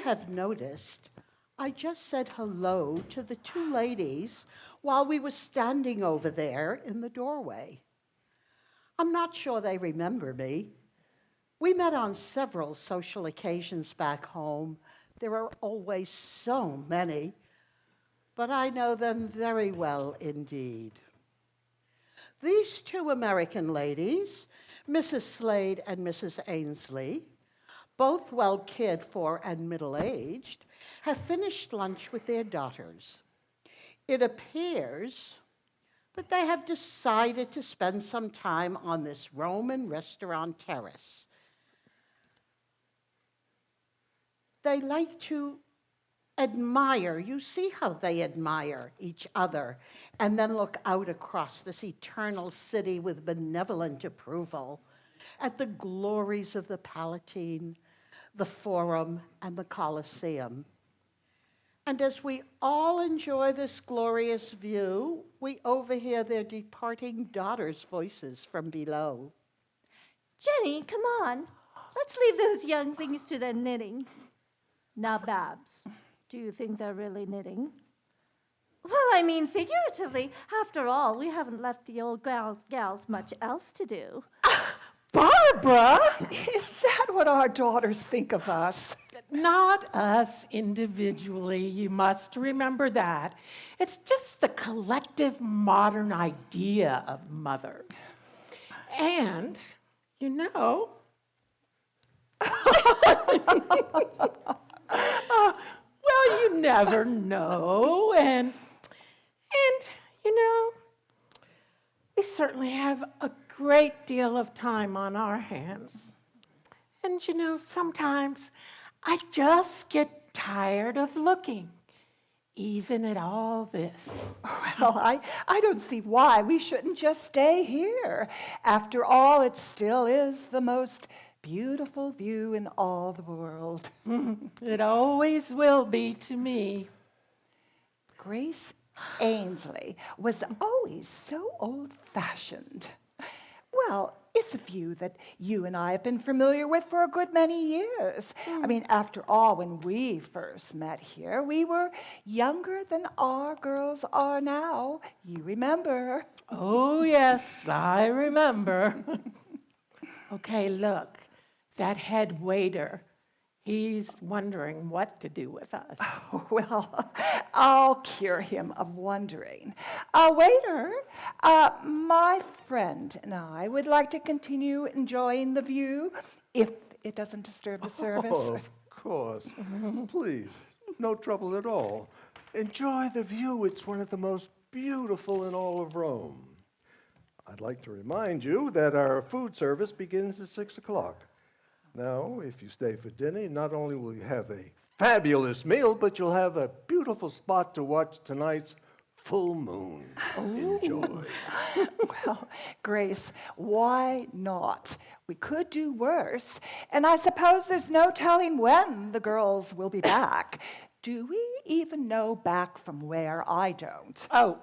have noticed, I just said hello to the two ladies while we were standing over there in the doorway. I'm not sure they remember me. We met on several social occasions back home. There are always so many, but I know them very well indeed. These two American ladies, Mrs. Slade and Mrs. Ainsley, both well cared for and middle-aged, have finished lunch with their daughters. It appears that they have decided to spend some time on this Roman restaurant terrace. They like to admire, you see how they admire each other, and then look out across this eternal city with benevolent approval at the glories of the Palatine, the Forum, and the Colosseum. And as we all enjoy this glorious view, we overhear their departing daughters' voices from below. Jenny, come on. Let's leave those young things to their knitting. Now, Babs, do you think they're really knitting? Well, I mean figuratively. After all, we haven't left the old gals much else to do. Barbara, is that what our daughters think of us? Not us individually, you must remember that. It's just the collective modern idea of mothers. And, you know, well, you never know. And you know, we certainly have a great deal of time on our hands. And, you know, sometimes I just get tired of looking, even at all this. Well, I don't see why we shouldn't just stay here. After all, it still is the most beautiful view in all the world. It always will be to me. Grace Ainsley was always so old-fashioned. Well, it's a view that you and I have been familiar with for a good many years. I mean, after all, when we first met here, we were younger than our girls are now. You remember? Oh, yes, I remember. Okay, look, that head waiter, he's wondering what to do with us. Oh, well, I'll cure him of wondering. Waiter, my friend and I would like to continue enjoying the view if it doesn't disturb the service. Oh, of course. Please, no trouble at all. Enjoy the view. It's one of the most beautiful in all of Rome. I'd like to remind you that our food service begins at 6 o'clock. Now, if you stay for dinner, not only will you have a fabulous meal, but you'll have a beautiful spot to watch tonight's full moon. Enjoy. Well, Grace, why not? We could do worse, and I suppose there's no telling when the girls will be back. Do we even know back from where? I don't. Oh,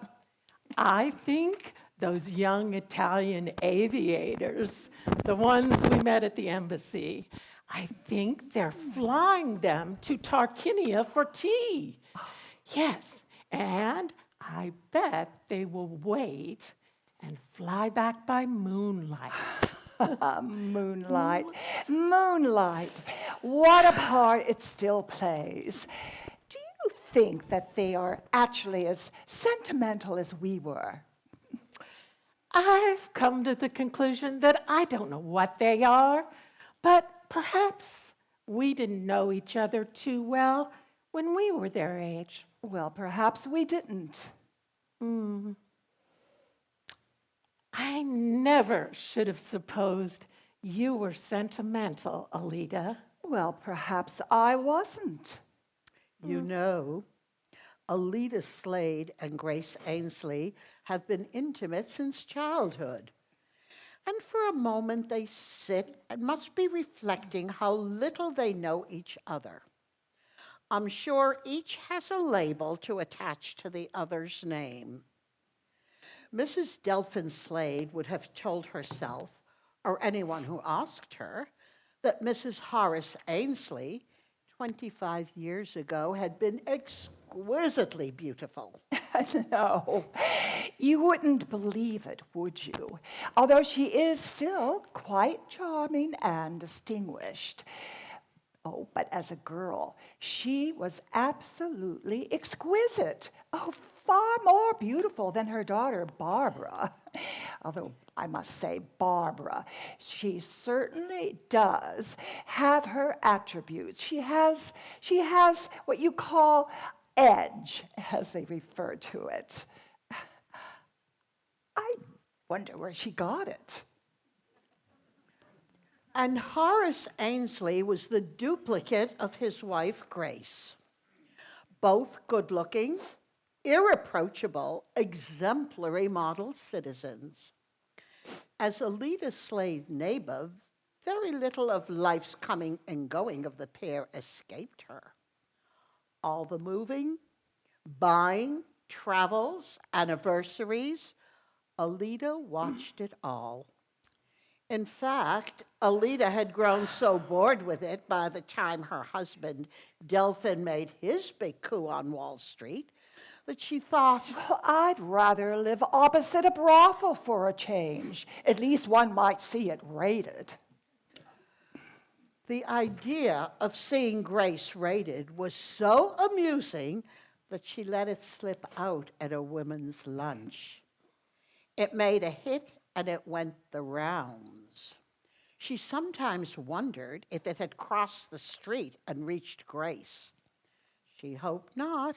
I think those young Italian aviators, the ones we met at the embassy, I think they're flying them to Tarquinia for tea. Yes, and I bet they will wait and fly back by moonlight. Moonlight. Moonlight. What a part it still plays. Do you think that they are actually as sentimental as we were? I've come to the conclusion that I don't know what they are, but perhaps we didn't know each other too well when we were their age. Well, perhaps we didn't. I never should have supposed you were sentimental, Alida. Well, perhaps I wasn't. You know, Alida Slade and Grace Ainsley have been intimate since childhood. And for a moment they sit and must be reflecting how little they know each other. I'm sure each has a label to attach to the other's name. Mrs. Delphin Slade would have told herself, or anyone who asked her, that Mrs. Horace Ainsley 25 years ago had been exquisitely beautiful. No, you wouldn't believe it, would you? Although she is still quite charming and distinguished. Oh, but as a girl, she was absolutely exquisite. Oh, far more beautiful than her daughter, Barbara. Although I must say, Barbara, she certainly does have her attributes. She has what you call edge, as they refer to it. I wonder where she got it. And Horace Ainsley was the duplicate of his wife, Grace. Both good-looking, irreproachable, exemplary model citizens. As Alida Slade's neighbor, very little of life's coming and going of the pair escaped her. All the moving, buying, travels, anniversaries, Alida watched it all. In fact, Alida had grown so bored with it by the time her husband, Delphin, made his big coup on Wall Street that she thought, Well, I'd rather live opposite a brothel for a change. At least one might see it raided. the idea of seeing Grace raided was so amusing that she let it slip out at a women's lunch. It made a hit and it went the rounds. She sometimes wondered if it had crossed the street and reached Grace. She hoped not.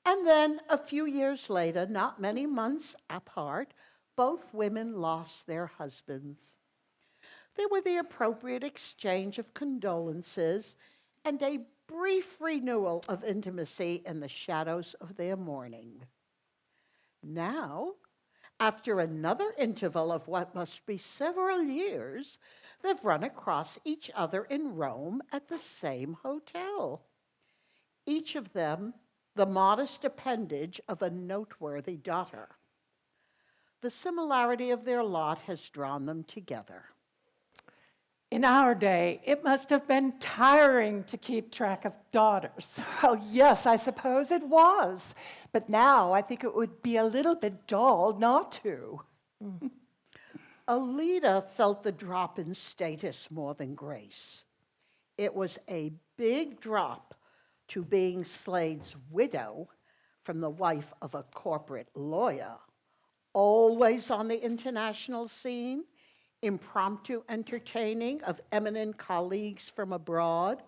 And then a few years later, not many months apart, both women lost their husbands. There were the appropriate exchange of condolences and a brief renewal of intimacy in the shadows of their mourning. Now, after another interval of what must be several years, they've run across each other in Rome at the same hotel. Each of them the modest appendage of a noteworthy daughter. The similarity of their lot has drawn them together. In our day, it must have been tiring to keep track of daughters. Well, yes, I suppose it was. But now I think it would be a little bit dull not to. Alida felt the drop in status more than Grace. It was a big drop to being Slade's widow from the wife of a corporate lawyer, always on the international scene, impromptu entertaining of eminent colleagues from abroad,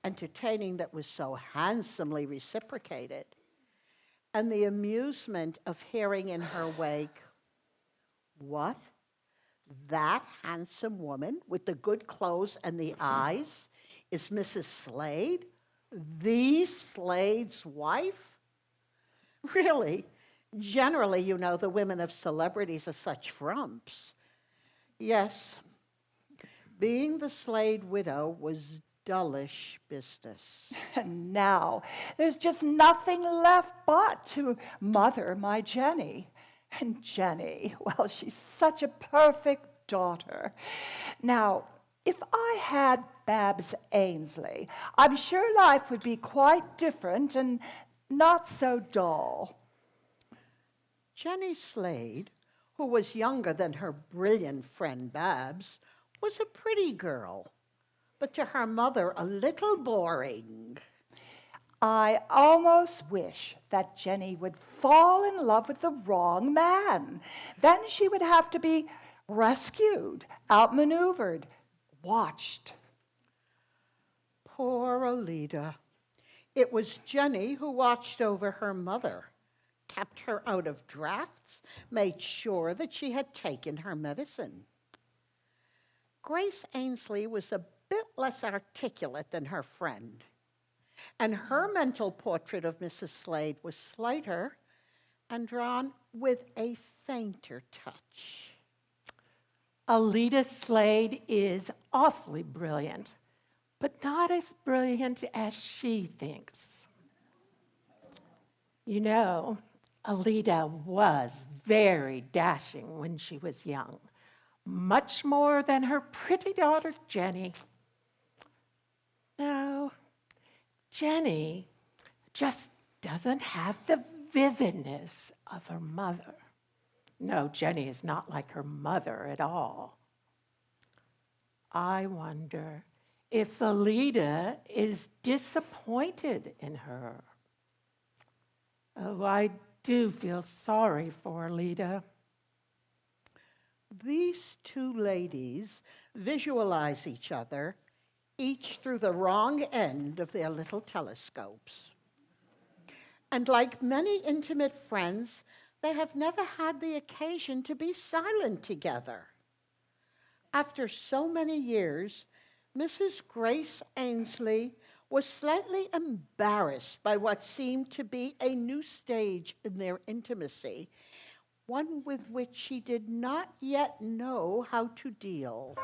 entertaining that was so handsomely reciprocated, and the amusement of hearing in her wake, "What? That handsome woman with the good clothes and the eyes is Mrs. Slade, the Slade's wife?" Really, generally, you know, the women of celebrities are such frumps. Yes, being the Slade widow was dullish business. And now there's just nothing left but to mother my Jenny. And Jenny, well, she's such a perfect daughter. Now, if I had Babs Ainsley, I'm sure life would be quite different and not so dull. Jenny Slade, who was younger than her brilliant friend Babs, was a pretty girl, but to her mother a little boring. I almost wish that Jenny would fall in love with the wrong man. Then she would have to be rescued, outmaneuvered, watched. Poor Alida. It was Jenny who watched over her mother, kept her out of drafts, made sure that she had taken her medicine. Grace Ainsley was a bit less articulate than her friend, and her mental portrait of Mrs. Slade was slighter and drawn with a fainter touch. Alida Slade is awfully brilliant, but not as brilliant as she thinks. You know, Alida was very dashing when she was young, much more than her pretty daughter Jenny. No, Jenny just doesn't have the vividness of her mother. No, Jenny is not like her mother at all. I wonder if Alida is disappointed in her. Oh, I do feel sorry for Alida. These two ladies visualize each other, each through the wrong end of their little telescopes. And like many intimate friends, they have never had the occasion to be silent together. After so many years, Mrs. Grace Ainsley was slightly embarrassed by what seemed to be a new stage in their intimacy, one with which she did not yet know how to deal.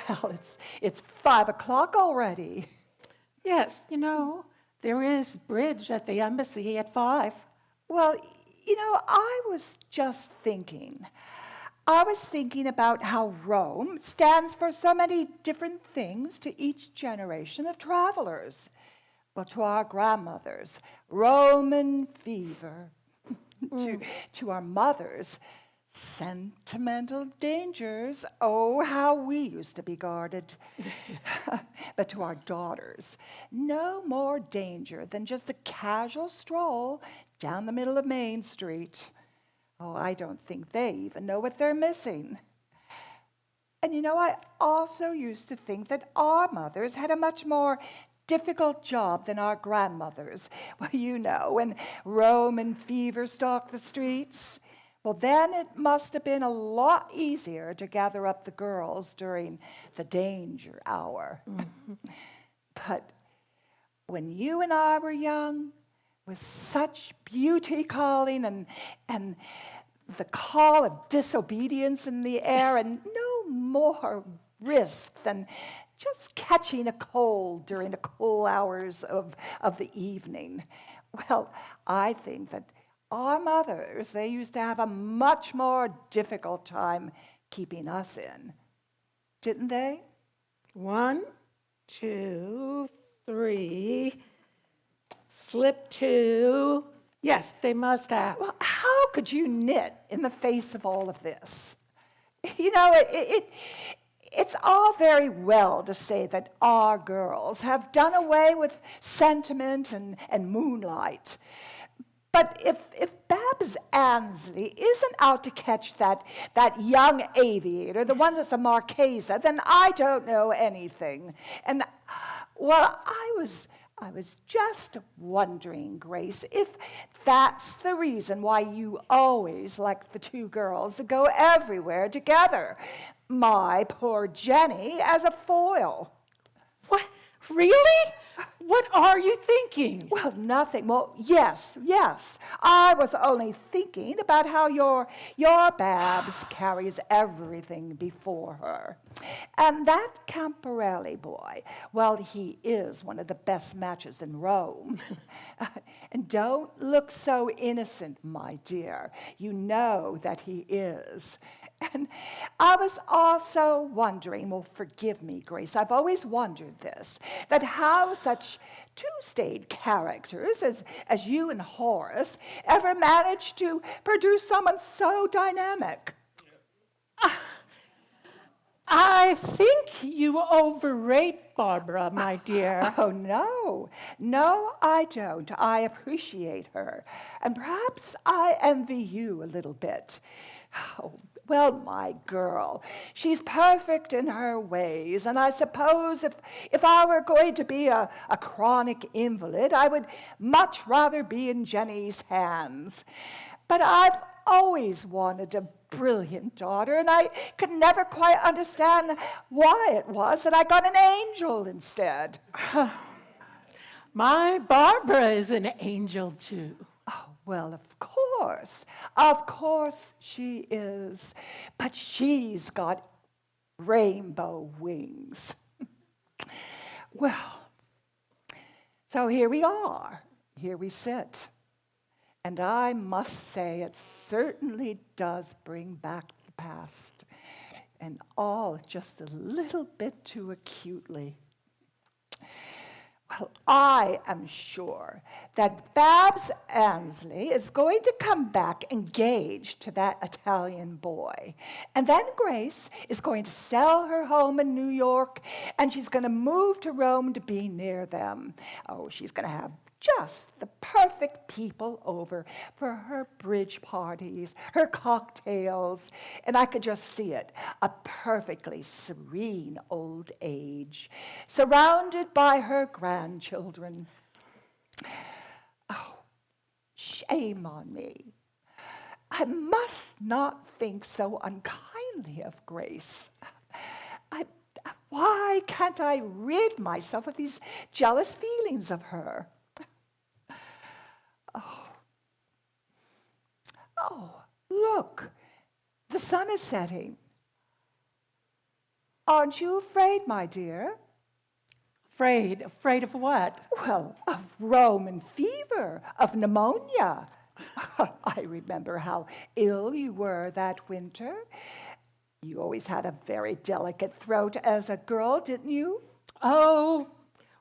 Well, it's 5 o'clock already. Yes, there is bridge at the embassy at 5. Well, I was just thinking. I was thinking about how Rome stands for so many different things to each generation of travelers. Well, to our grandmothers, Roman fever. To our mothers, sentimental dangers. Oh, how we used to be guarded. But to our daughters, no more danger than just a casual stroll down the middle of Main Street. Oh, I don't think they even know what they're missing. And I also used to think that our mothers had a much more difficult job than our grandmothers. Well, when Roman fever stalked the streets, well, then it must have been a lot easier to gather up the girls during the danger hour. But when you and I were young, with such beauty calling and the call of disobedience in the air, and no more risk than just catching a cold during the cool hours of the evening. Well, I think that our mothers, they used to have a much more difficult time keeping us in. Didn't they? 1, 2, 3. Slip 2. Yes, they must have. Well, how could you knit in the face of all of this? It's all very well to say that our girls have done away with sentiment and moonlight. But if Babs Ansley isn't out to catch that young aviator, the one that's a Marquesa, then I don't know anything. And, well, I was just wondering, Grace, if that's the reason why you always liked the two girls to go everywhere together. My poor Jenny as a foil. What? Really? What are you thinking? Well, nothing. Well, yes. I was only thinking about how your Babs carries everything before her. And that Camporelli boy, well, he is one of the best matches in Rome. And don't look so innocent, my dear. You know that he is. And I was also wondering, well, forgive me, Grace, I've always wondered this, that how such two-stage characters as you and Horace ever managed to produce someone so dynamic. I think you overrate Barbara, my dear. Oh, no, I don't. I appreciate her. And perhaps I envy you a little bit. Oh, well, my girl, she's perfect in her ways, and I suppose if I were going to be a chronic invalid, I would much rather be in Jenny's hands. But I've always wanted a brilliant daughter, and I could never quite understand why it was that I got an angel instead. My Barbara is an angel, too. Oh, well, of course she is, but she's got rainbow wings. Well, so here we are, here we sit. And I must say, it certainly does bring back the past, and all just a little bit too acutely. Well, I am sure that Babs Annesley is going to come back engaged to that Italian boy. And then Grace is going to sell her home in New York, and she's going to move to Rome to be near them. Oh, she's going to have just the perfect people over for her bridge parties, her cocktails, and I could just see it, a perfectly serene old age, surrounded by her grandchildren. Oh, shame on me. I must not think so unkindly of Grace. Why can't I rid myself of these jealous feelings of her? Oh, look, the sun is setting. Aren't you afraid, my dear? Afraid? Afraid of what? Well, of Roman fever, of pneumonia. I remember how ill you were that winter. You always had a very delicate throat as a girl, didn't you? Oh,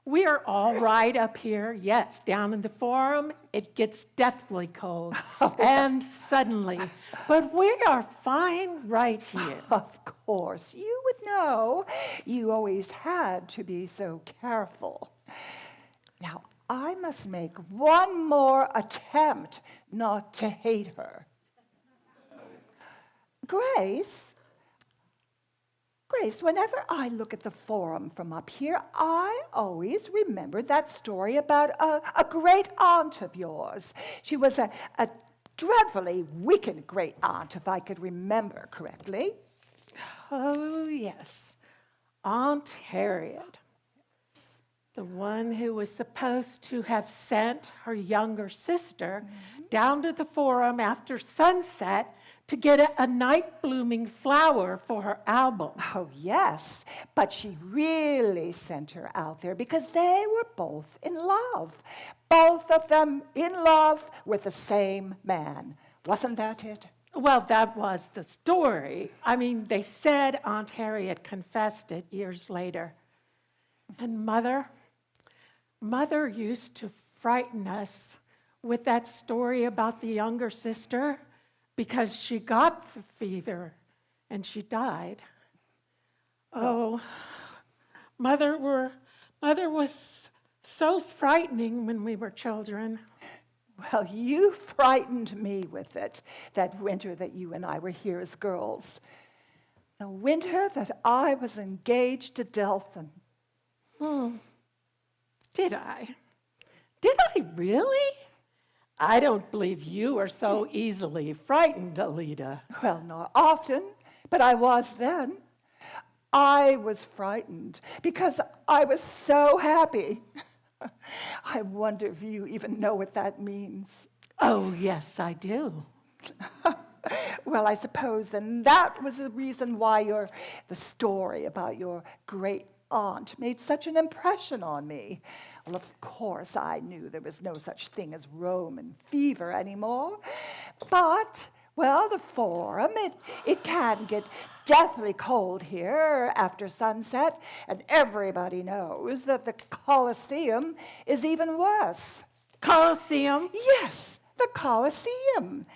we're all right up here. Yes, down in the Forum, it gets deathly cold. And suddenly. But we are fine right here. Of course, you would know. You always had to be so careful. Now, I must make one more attempt not to hate her. Grace, whenever I look at the Forum from up here, I always remember that story about a great aunt of yours. She was a dreadfully wicked great aunt, if I could remember correctly. Oh, yes. Aunt Harriet. The one who was supposed to have sent her younger sister down to the Forum after sunset to get a night-blooming flower for her album. Oh, yes, but she really sent her out there because they were both in love. Both of them in love with the same man. Wasn't that it? Well, that was the story. I mean, they said Aunt Harriet confessed it years later. And Mother used to frighten us with that story about the younger sister because she got the fever and she died. Oh, Mother was so frightening when we were children. Well, you frightened me with it that winter that you and I were here as girls. The winter that I was engaged to Delphin. Did I? Did I really? I don't believe you are so easily frightened, Alida. Well, not often, but I was then. I was frightened because I was so happy. I wonder if you even know what that means. Oh, yes, I do. Well, I suppose then that was the reason why the story about your great aunt made such an impression on me. Well, of course, I knew there was no such thing as Roman fever anymore. But, well, the Forum, it can get deathly cold here after sunset, and everybody knows that the Colosseum is even worse. Colosseum? Yes, the Colosseum.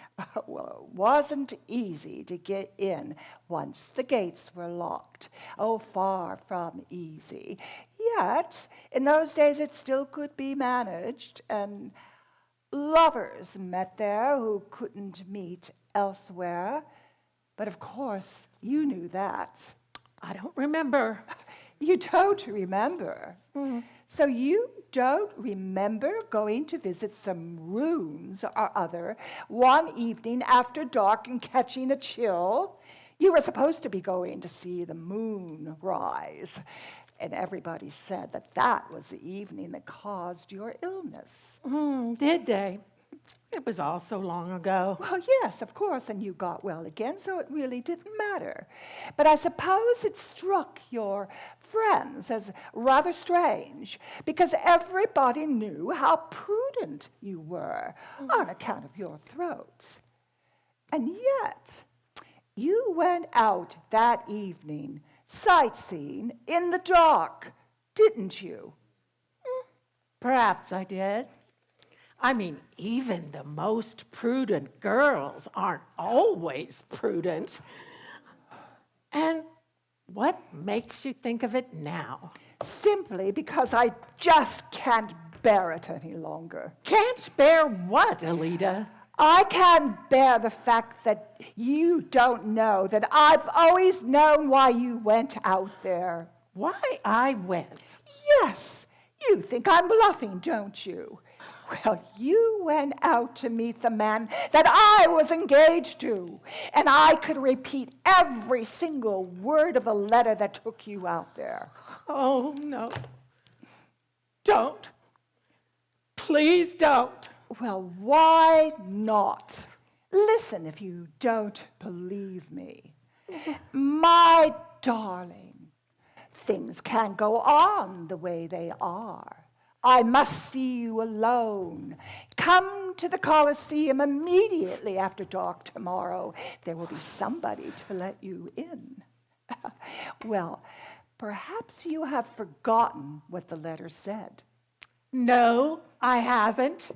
Well, it wasn't easy to get in once the gates were locked. Oh, far from easy. Yet, in those days, it still could be managed, and lovers met there who couldn't meet elsewhere. But of course, you knew that. I don't remember. You don't remember. So you don't remember going to visit some ruins or other one evening after dark and catching a chill? You were supposed to be going to see the moon rise. And everybody said that that was the evening that caused your illness. Did they? It was all so long ago. Well, yes, of course, and you got well again, so it really didn't matter. But I suppose it struck your friends as rather strange, because everybody knew how prudent you were on account of your throats. And yet, you went out that evening sightseeing in the dark, didn't you? Perhaps I did. I mean, even the most prudent girls aren't always prudent. And what makes you think of it now? Simply because I just can't bear it any longer. Can't bear what, Alita? I can't bear the fact that you don't know that I've always known why you went out there. Why I went? Yes, you think I'm bluffing, don't you? Well, you went out to meet the man that I was engaged to, and I could repeat every single word of the letter that took you out there. Oh, no. Don't. Please don't. Well, why not? Listen if you don't believe me. My darling, things can't go on the way they are. I must see you alone. Come to the Coliseum immediately after dark tomorrow. There will be somebody to let you in. Well, perhaps you have forgotten what the letter said. No, I haven't.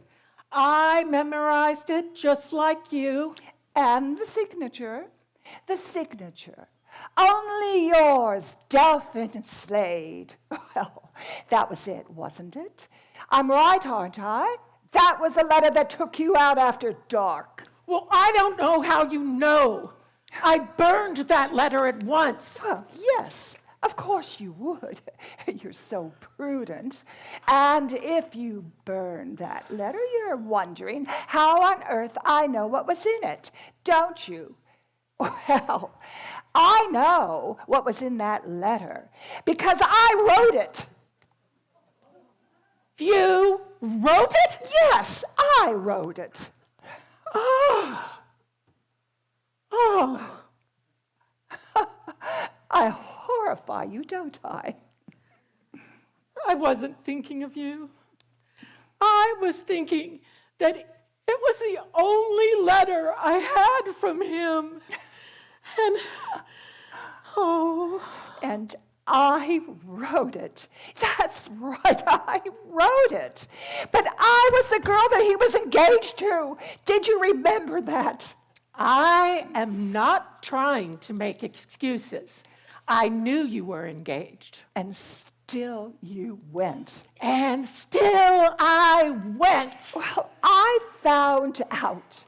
I memorized it just like you. And the signature. The signature. Only yours, Delphin Slade. Well, that was it, wasn't it? I'm right, aren't I? That was the letter that took you out after dark. Well, I don't know how you know. I burned that letter at once. Well, yes, of course you would. You're so prudent. And if you burned that letter, you're wondering how on earth I know what was in it, don't you? Well, I know what was in that letter because I wrote it. You wrote it? Yes, I wrote it. Oh. Oh. I horrify you, don't I? I wasn't thinking of you. I was thinking that it was the only letter I had from him. And, oh. And I wrote it. That's right, I wrote it. But I was the girl that he was engaged to. Did you remember that? I am not trying to make excuses. I knew you were engaged. And still you went. And still I went. Well, I found out.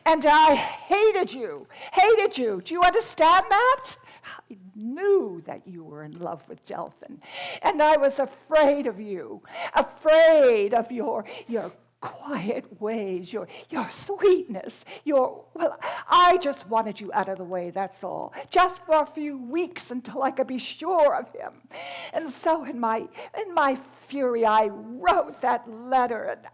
And I hated you. Hated you. Do you understand that? I knew that you were in love with Delphin. And I was afraid of you. Afraid of your quiet ways, your sweetness, well, I just wanted you out of the way, that's all. Just for a few weeks until I could be sure of him. And so in my fury, I wrote that letter, and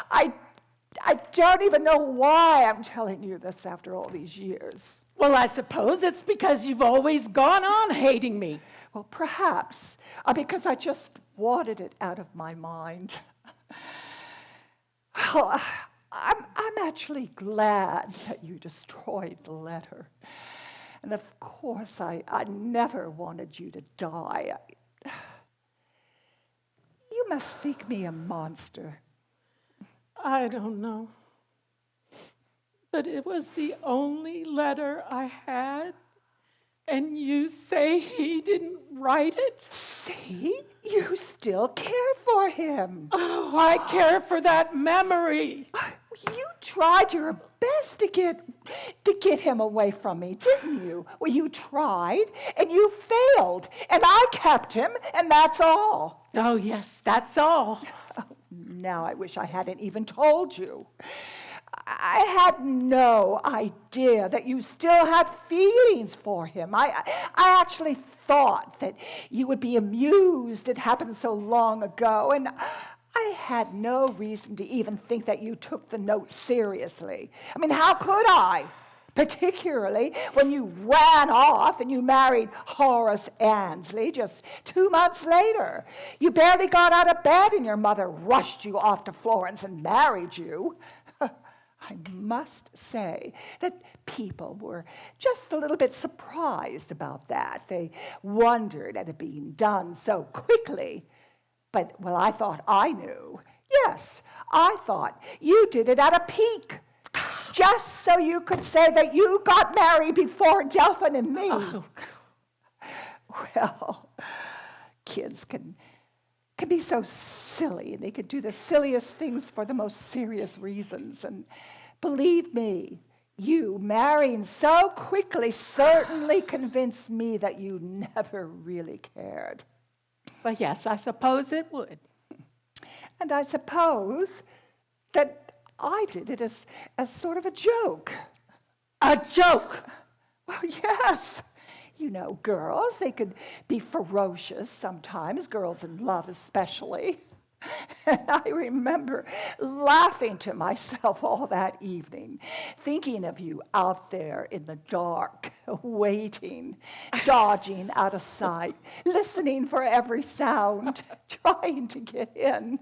I don't even know why I'm telling you this after all these years. Well, I suppose it's because you've always gone on hating me. Well, perhaps, because I just wanted it out of my mind. Well, I'm actually glad that you destroyed the letter. And of course, I never wanted you to die. You must think me a monster. I don't know. But it was the only letter I had. And you say he didn't write it? See? You still care for him. Oh, I care for that memory. You tried your best to get him away from me, didn't you? Well, you tried, and you failed, and I kept him, and that's all. Oh, yes, that's all. Oh, now I wish I hadn't even told you. I had no idea that you still had feelings for him. I actually thought that you would be amused it happened so long ago, and I I had no reason to even think that you took the note seriously. I mean, how could I? Particularly when you ran off and you married Horace Annesley just 2 months later. You barely got out of bed and your mother rushed you off to Florence and married you. I must say that people were just a little bit surprised about that. They wondered at it being done so quickly. But, well, I thought I knew. Yes, I thought you did it at a peak. Just so you could say that you got married before Delphin and me. Oh, Well, kids can be so silly, and they could do the silliest things for the most serious reasons. And believe me, you marrying so quickly certainly convinced me that you never really cared. but yes, I suppose it would. And I suppose that I did it as sort of a joke. A joke! Well, yes. You know, girls, they could be ferocious sometimes, girls in love especially. And I remember laughing to myself all that evening, thinking of you out there in the dark, waiting, dodging out of sight, listening for every sound, trying to get in.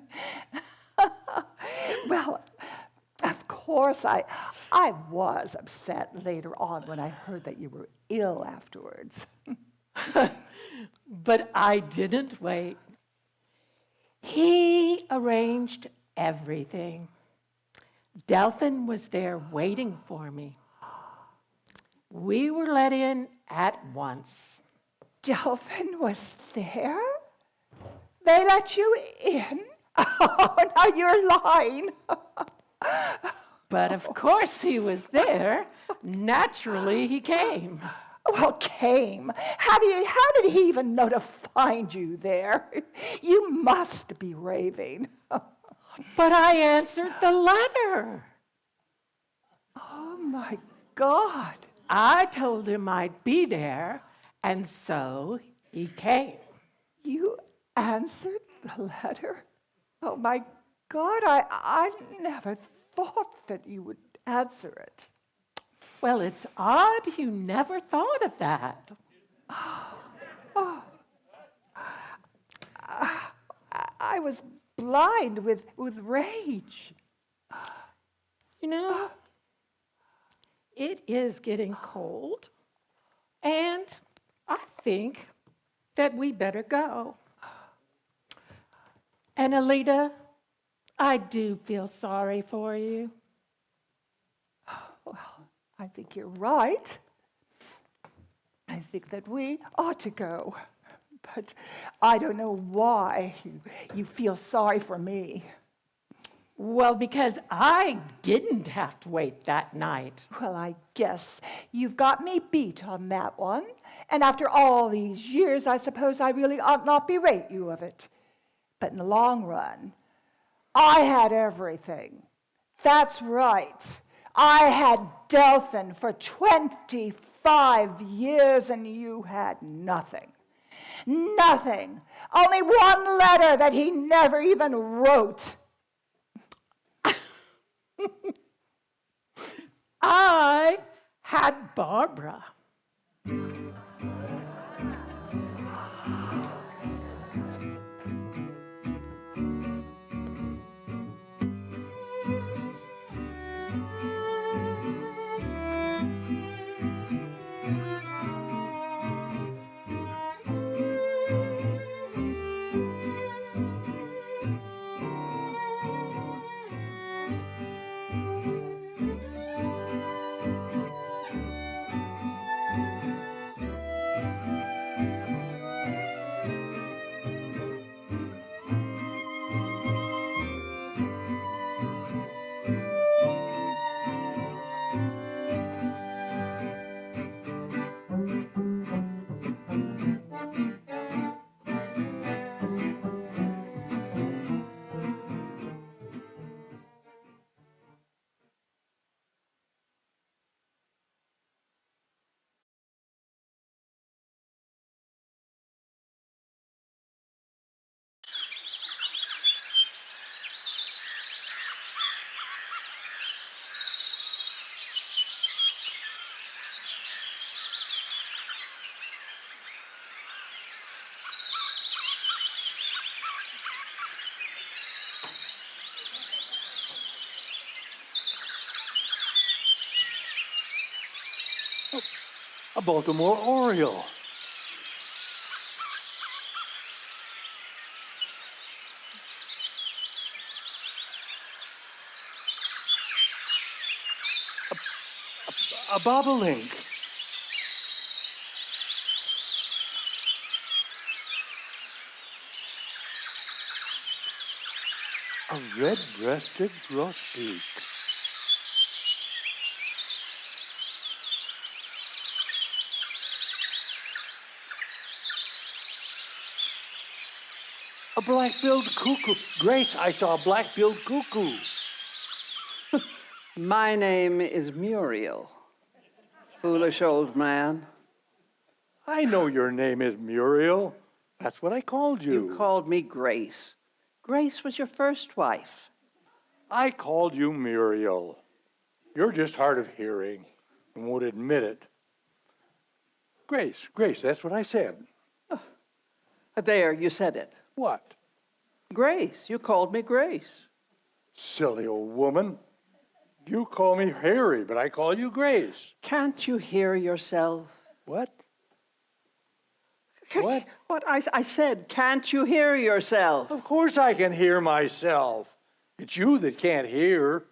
Well, of course, I was upset later on when I heard that you were ill afterwards. But I didn't wait. He arranged everything. Delphin was there waiting for me. We were let in at once. Delphin was there? They let you in? Oh, now you're lying. But of course he was there. Naturally, he came. Well, came. How did he even know to find you there? You must be raving. But I answered the letter. Oh, my God. I told him I'd be there, and so he came. You answered the letter? Oh, my God, I never thought that you would answer it. Well, it's odd you never thought of that. I was blind with rage. You know, it is getting cold, and I think that we better go. And Alita, I do feel sorry for you. Well, I think you're right. I think that we ought to go. But I don't know why you feel sorry for me. Well, because I didn't have to wait that night. Well, I guess you've got me beat on that one. And after all these years, I suppose I really ought not berate you of it. But in the long run, I had everything. That's right. I had Delphin for 25 years, and you had nothing. Nothing. Only one letter that he never even wrote. I had Barbara. A Baltimore Oriole. A bobolink. A red-breasted grosbeak. A black-billed cuckoo. Grace, I saw a black-billed cuckoo. My name is Muriel. Foolish old man. I know your name is Muriel. That's what I called you. You called me Grace. Grace was your first wife. I called you Muriel. You're just hard of hearing and won't admit it. Grace, that's what I said. There, you said it. What? Grace, you called me Grace. Silly old woman. You call me Harry, but I call you Grace. Can't you hear yourself? What? What? What? I said, can't you hear yourself? Of course I can hear myself. It's you that can't hear.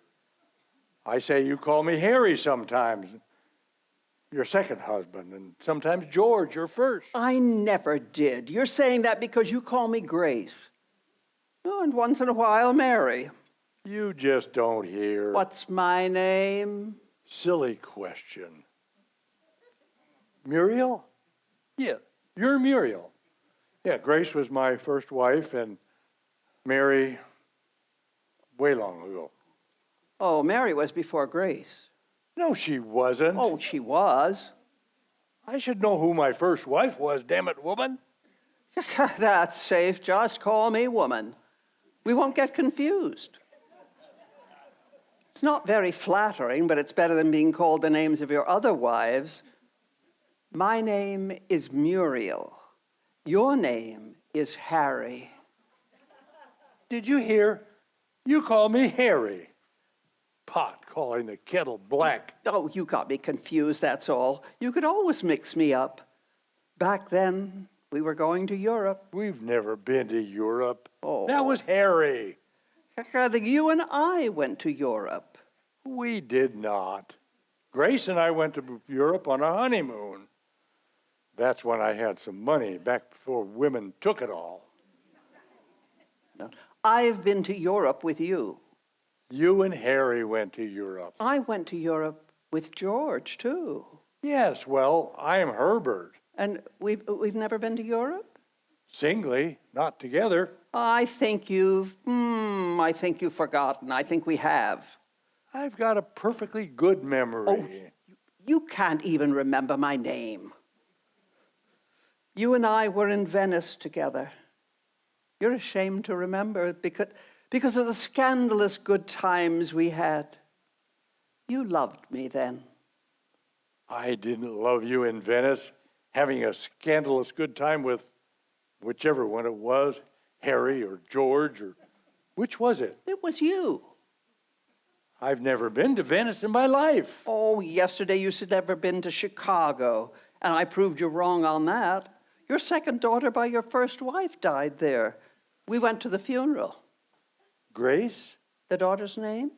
I say you call me Harry sometimes, your second husband, and sometimes George, your first. I never did. You're saying that because you call me Grace. Oh, and once in a while, Mary. You just don't hear. What's my name? Silly question. Muriel? Yeah, you're Muriel. Yeah, Grace was my first wife, and Mary, way long ago. Oh, Mary was before Grace. No, she wasn't. Oh, she was. I should know who my first wife was, damn it, woman. That's safe. Just call me woman. We won't get confused. It's not very flattering, but it's better than being called the names of your other wives. My name is Muriel. Your name is Harry. Did you hear? You call me Harry. Pot calling the kettle black. Oh, you got me confused, that's all. You could always mix me up. Back then, we were going to Europe. We've never been to Europe. Oh. That was Harry. You and I went to Europe. We did not. Grace and I went to Europe on a honeymoon. That's when I had some money, back before women took it all. I've been to Europe with you. You and Harry went to Europe. I went to Europe with George, too. Yes, well, I am Herbert. And we've never been to Europe? Singly, not together. I think you've forgotten. I think we have. I've got a perfectly good memory. Oh, you can't even remember my name. You and I were in Venice together. You're ashamed to remember because of the scandalous good times we had. You loved me then. I didn't love you in Venice, having a scandalous good time with whichever one it was, Harry or George, or which was it? It was you. I've never been to Venice in my life. Oh, yesterday you said never been to Chicago, and I proved you wrong on that. Your second daughter by your first wife died there. We went to the funeral. Grace? The daughter's name?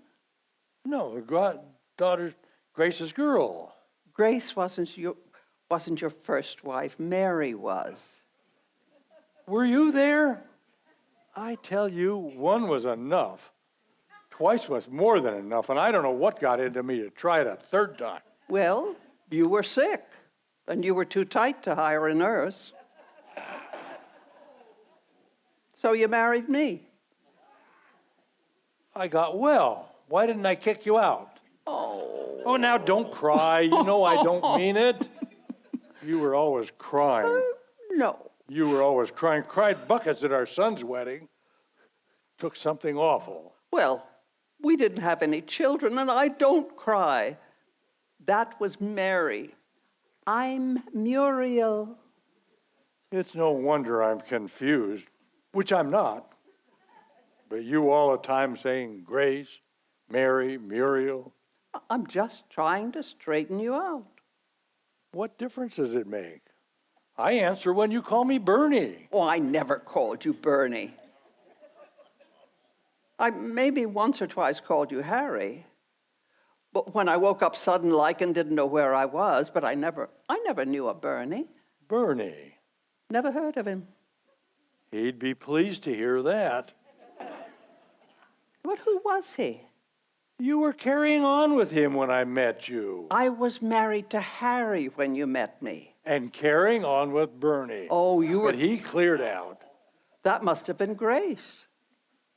No, the daughter, Grace's girl. Grace wasn't your first wife. Mary was. Were you there? I tell you, one was enough. Twice was more than enough, and I don't know what got into me to try it a third time. Well, you were sick, and you were too tight to hire a nurse. So you married me. I got well. Why didn't I kick you out? Oh, now don't cry. You know I don't mean it. You were always crying. No. You were always crying. Cried buckets at our son's wedding. Took something awful. Well, we didn't have any children, and I don't cry. That was Mary. I'm Muriel. It's no wonder I'm confused, which I'm not. But you all the time saying Grace, Mary, Muriel. I'm just trying to straighten you out. What difference does it make? I answer when you call me Bernie. Oh, I never called you Bernie. I maybe once or twice called you Harry. But when I woke up sudden like and didn't know where I was, but I never knew a Bernie. Bernie. Never heard of him. He'd be pleased to hear that. But who was he? You were carrying on with him when I met you. I was married to Harry when you met me. And carrying on with Bernie. Oh, you were... But he cleared out. That must have been Grace.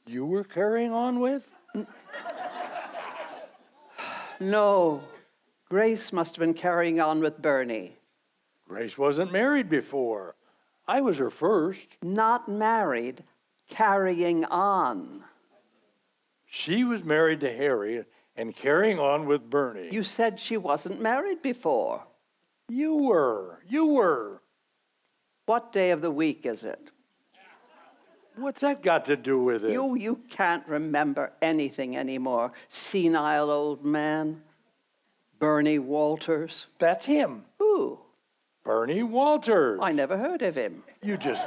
You were carrying on with? No, Grace must have been carrying on with Bernie. Grace wasn't married before. I was her first. Not married, carrying on. She was married to Harry and carrying on with Bernie. You said she wasn't married before. You were. What day of the week is it? What's that got to do with it? You can't remember anything anymore. Senile old man. Bernie Walters. That's him. Who? Bernie Walters. I never heard of him. You just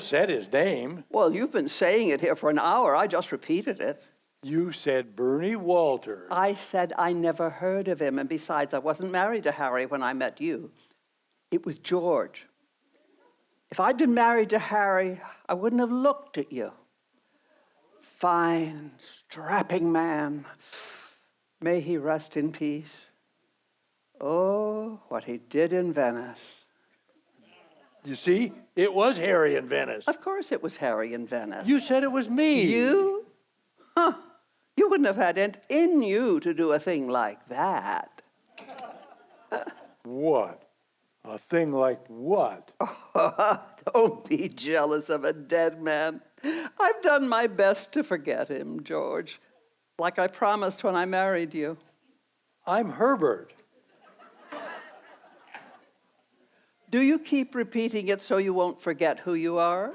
said his name. Well, you've been saying it here for an hour. I just repeated it. You said Bernie Walters. I said I never heard of him. And besides, I wasn't married to Harry when I met you. It was George. If I'd been married to Harry, I wouldn't have looked at you. Fine, strapping man. May he rest in peace. Oh, what he did in Venice. You see, it was Harry in Venice. Of course it was Harry in Venice. You said it was me. You? Huh. You wouldn't have had it in you to do a thing like that. What? A thing like what? Don't be jealous of a dead man. I've done my best to forget him, George, like I promised when I married you. I'm Herbert. Do you keep repeating it so you won't forget who you are?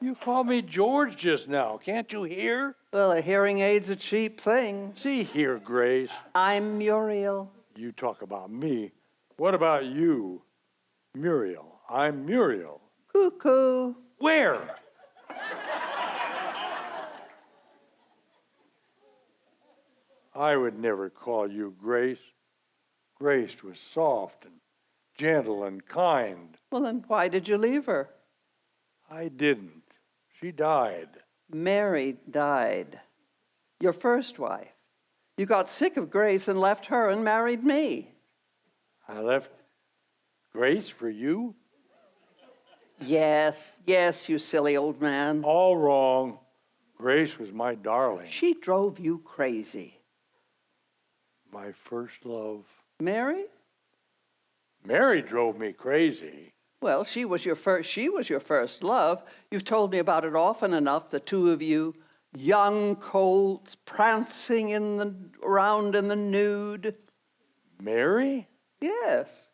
You called me George just now. Can't you hear? Well, a hearing aid's a cheap thing. See here, Grace. I'm Muriel. You talk about me. What about you? Muriel. I'm Muriel. Cuckoo. Where? I would never call you Grace. Grace was soft and gentle and kind. Well, then why did you leave her? I didn't. She died. Mary died. Your first wife. You got sick of Grace and left her and married me. I left Grace for you? Yes, you silly old man. All wrong. Grace was my darling. She drove you crazy. My first love. Mary? Mary drove me crazy. Well, she was your first love. You've told me about it often enough, the two of you, young colts, prancing around in the nude. Mary? Yes.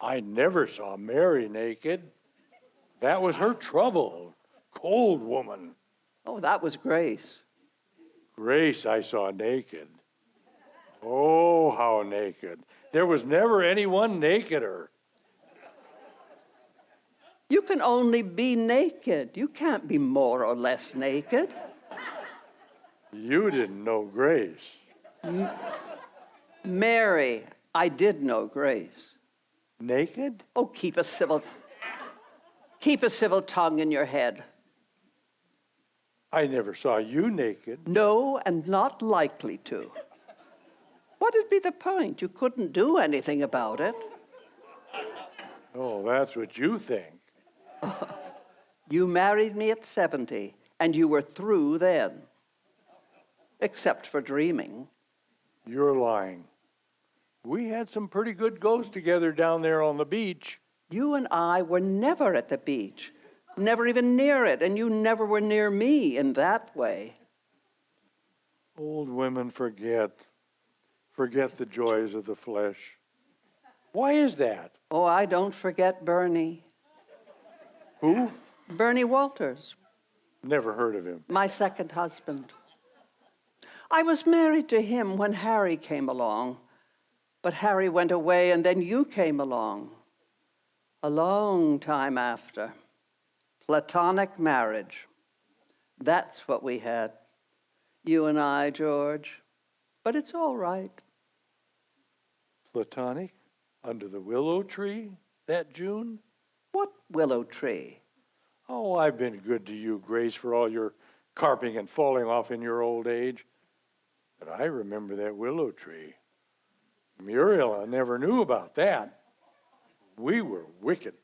I never saw Mary naked. That was her trouble. Cold woman. Oh, that was Grace. Grace I saw naked. Oh, how naked. There was never anyone nakeder. You can only be naked. You can't be more or less naked. You didn't know Grace. Mary, I did know Grace. Naked? Oh, keep a civil tongue in your head. I never saw you naked. No, and not likely to. What'd be the point? You couldn't do anything about it. Oh, that's what you think. You married me at 70, and you were through then. Except for dreaming. You're lying. We had some pretty good goes together down there on the beach. You and I were never at the beach, never even near it, and you never were near me in that way. Old women forget the joys of the flesh. Why is that? Oh, I don't forget Bernie. Who? Bernie Walters, Never heard of him. my second husband. I was married to him when Harry came along, But Harry went away, and then you came along. A long time after. Platonic marriage. That's what we had. You and I, George. But it's all right. Platonic? Under the willow tree that June? What willow tree? Oh, I've been good to you, Grace, for all your carping and falling off in your old age. But I remember that willow tree. Muriel, I never knew about that. We were wicked.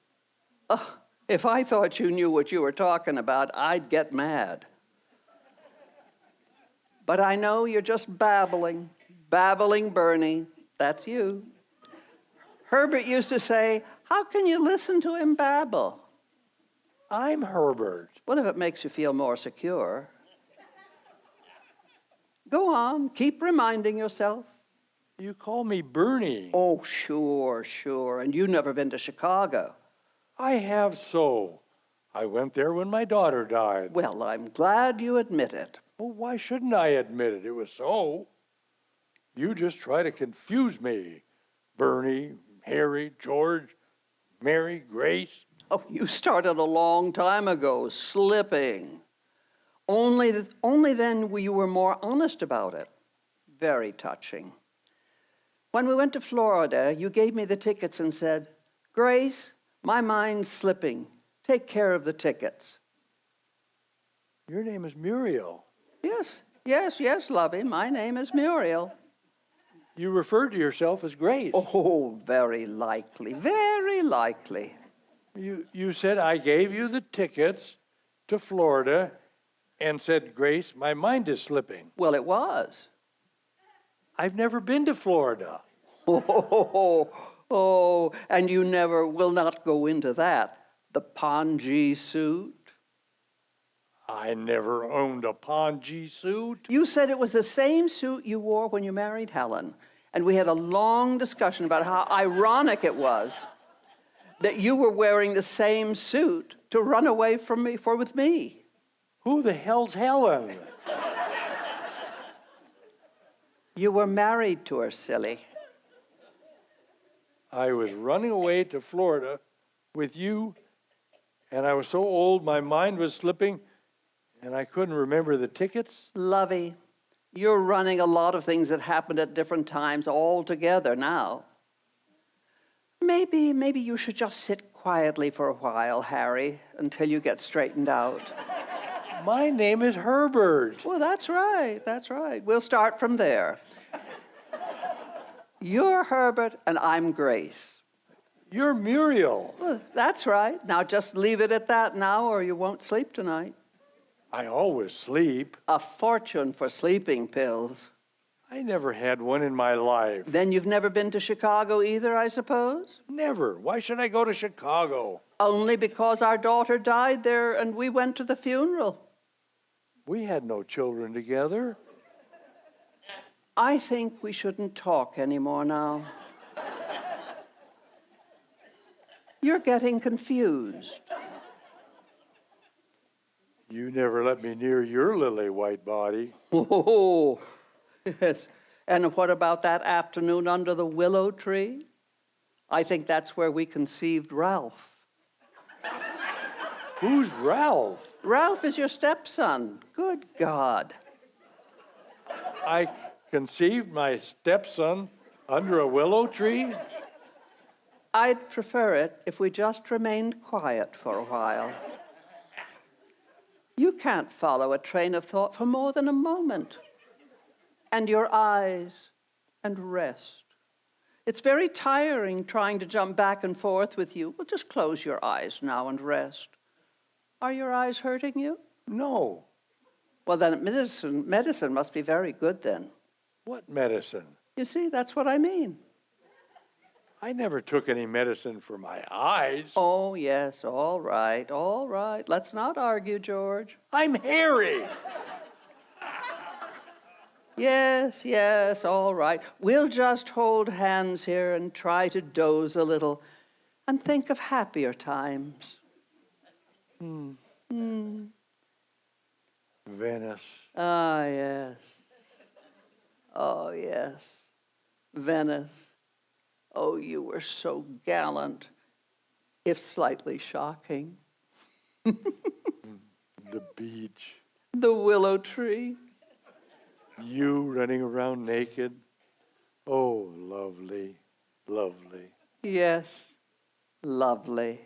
Oh, if I thought you knew what you were talking about, I'd get mad. But I know you're just babbling. Babbling Bernie. That's you. Herbert used to say, how can you listen to him babble? I'm Herbert. Well, if it makes you feel more secure. Go on, keep reminding yourself. You call me Bernie. Oh, sure, sure. And you've never been to Chicago. I have so. I went there when my daughter died. Well, I'm glad you admit it. Well, why shouldn't I admit it? It was so. You just try to confuse me. Bernie, Harry, George, Mary, Grace. Oh, you started a long time ago, slipping. Only then you were more honest about it. Very touching. When we went to Florida, you gave me the tickets and said, Grace, my mind's slipping. Take care of the tickets. Your name is Muriel. Yes, lovey. My name is Muriel. You referred to yourself as Grace. Oh, very likely, very likely. You said I gave you the tickets to Florida and said, Grace, my mind is slipping. Well, it was. I've never been to Florida. Oh, and you never will not go into that. The pongee suit. I never owned a pongee suit. You said it was the same suit you wore when you married Helen. And we had a long discussion about how ironic it was that you were wearing the same suit to run away from me with me. Who the hell's Helen? You were married to her, silly. I was running away to Florida with you, and I was so old my mind was slipping, and I couldn't remember the tickets. Lovey, you're running a lot of things that happened at different times all together now. Maybe you should just sit quietly for a while, Harry, until you get straightened out. My name is Herbert. Well, that's right. We'll start from there. You're Herbert, and I'm Grace. You're Muriel. Well, that's right. Now just leave it at that now, or you won't sleep tonight. I always sleep. A fortune for sleeping pills. I never had one in my life. Then you've never been to Chicago either, I suppose? Never. Why should I go to Chicago? Only because our daughter died there and we went to the funeral. We had no children together. I think we shouldn't talk anymore now. You're getting confused. You never let me near your lily white body. Oh, yes. And what about that afternoon under the willow tree? I think that's where we conceived Ralph. Who's Ralph? Ralph is your stepson. Good God. I conceived my stepson under a willow tree? I'd prefer it if we just remained quiet for a while. You can't follow a train of thought for more than a moment. And your eyes and rest. It's very tiring trying to jump back and forth with you. Well, just close your eyes now and rest. Are your eyes hurting you? No. Well, then medicine must be very good then. What medicine? You see, that's what I mean. I never took any medicine for my eyes. Oh, yes, all right. Let's not argue, George. I'm Harry. Yes, all right. We'll just hold hands here and try to doze a little and think of happier times. Venice. Ah, yes. Oh, yes. Venice. Oh, you were so gallant, if slightly shocking. The beach, The willow tree. you running around naked. Oh, lovely, lovely. Yes, lovely.